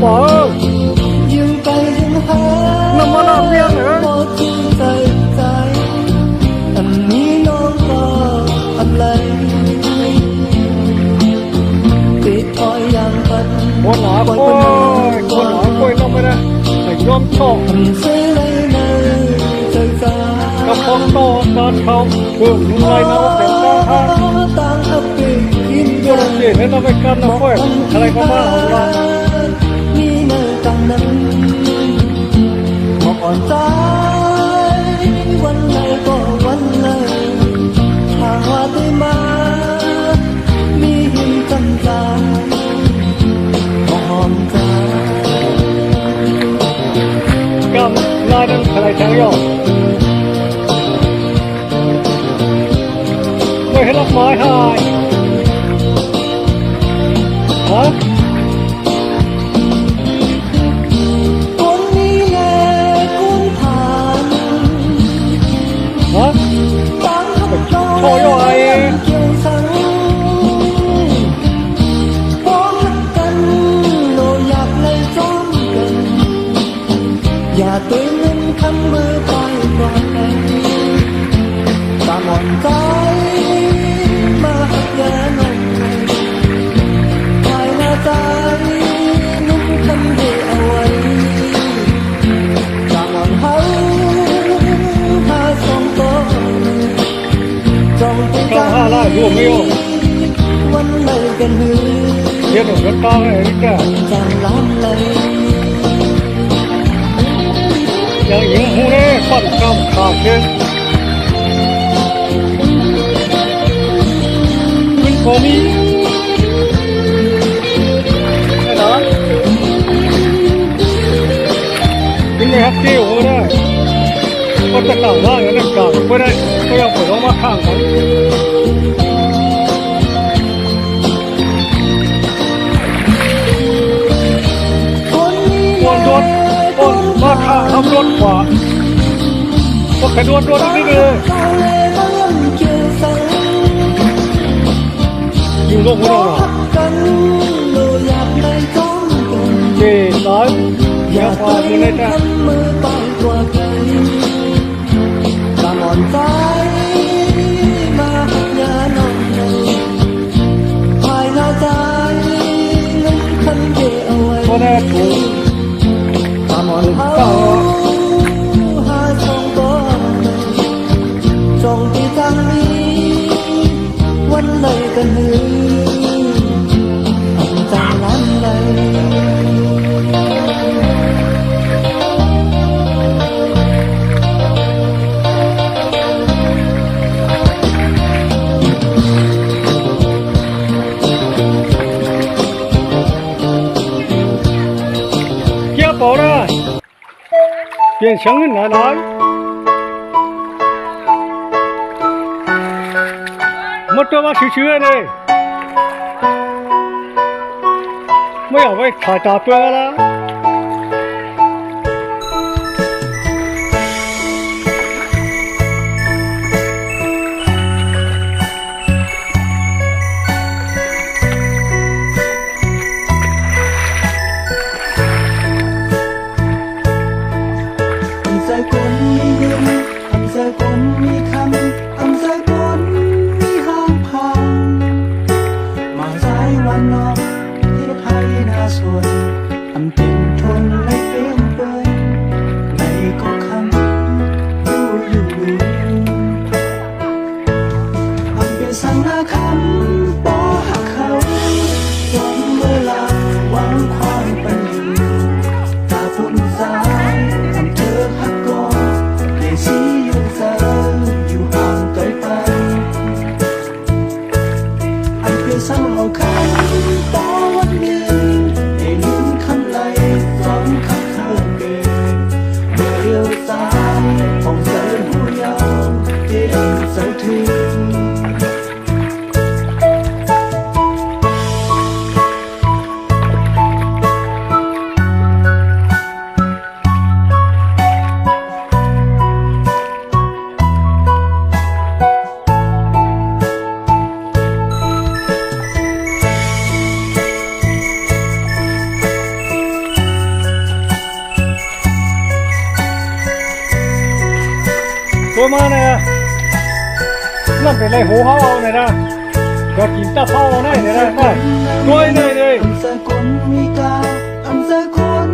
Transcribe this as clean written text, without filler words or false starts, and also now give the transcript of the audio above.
bỏ ยิ่งไปยิ่งหา น้ำมันเลี้ยงเหรอ พอจริงใจใจอันนี้น้องก็อะไรติดถอยอย่างปัน คนหนาโอ้ยคนหนาโอ้ยต้องไม่ได้แต่ยอมชอบ อันเสียเลยในใจใจ กับพองโตการทำเพื่อนุ่งไรนะว่าเป็นการทาง ต่างอับปีกิน โยนเสียให้เราไปกันนะค่อยอะไรก็มาของเรา มีเนื้อกันนั้นบอกอ่อนใจวันไหนก็วันเลยหากว่าได้มา มีหินจำจางบอกหอมใจ กำนายนั้นอะไรแทงย่อไม่ให้รับไม้หายฮะ คนนี้แหละคุณผ่าน ฮะ ต่างกับจอ โชว์ย่อไอ้ เกี่ยวสังพร้อมรักกันโลอยากเลยจอมกันอย่าตัวเงินคำมือไปก่อนไปตามอ่อนใจมาหักแย่หน่อยภายในใจนุ่มคำเดียวเอาไว้ตามอ่อนเฮาหาสองตัวจองเป็น ข้าวห้าไร่รวมไม่ยอม วันไหนกันหือ เรียนหนุ่มกันตาไอ้นี่แก จำล้ำเลย อย่างหญิงหูเล่ปั้นกำขาเช่นคุณพอมีไอ้หลานคุณไม่ฮักเกี่ยวก็ได้ก็จะกล่าวว่าอย่างนั้นกล่าวก็ได้ก็ยังปล่อยออกมาข้างกันวนวนมาข้างทำรถขวาก็แค่วนนิดเลยอยู่โลกของเราเจ๊สายอย่าพาอยู่ในใจ มือไปกว่าไกลตามอ่อนใจมาหักยาหน่อยภายในใจนั้นคันเดเอาไว้ ก็ได้ถูก ตามอ่อนเฮาหาช่องก่อนช่องที่ทางนี้วันไหนกันหือจังล้ำเลย เกี่ยวต่อได้เปลี่ยนช่างเงินหลายหมดตัวมาเฉยๆเลยไม่เอาไว้ขายตาเปลือกแล้วสากลมีเงินคำสากลมีคำคำสากลมีห้างพางมาสายวันนอกที่ไทยนาสวยอำเป็นทนและเปลี่ยนเปลยในก็คำอยู่อำเป็นสังนาคำปอหักเขาจนเวลาหวังความปัญญาตาปุ่นสายทำเธอหักก่อนได้สีอยู่เธออยู่ห่างไกลไปอันเพียงสังเอาคำต่อวันหนึ่งได้ลิ้นคำไหลฟังคำเธอเกินเมื่อเลี้ยวซ้ายมองเส้นหูยาวที่ดังสะเทือน ค ตัวมาเนี่ยนั่นเป็นไรหูเขาเอาเนี่ยนะก็กินตาเขาเอาได้เนี่ยนะตัวนี้เลย อันสกุลมีกาอันสกุ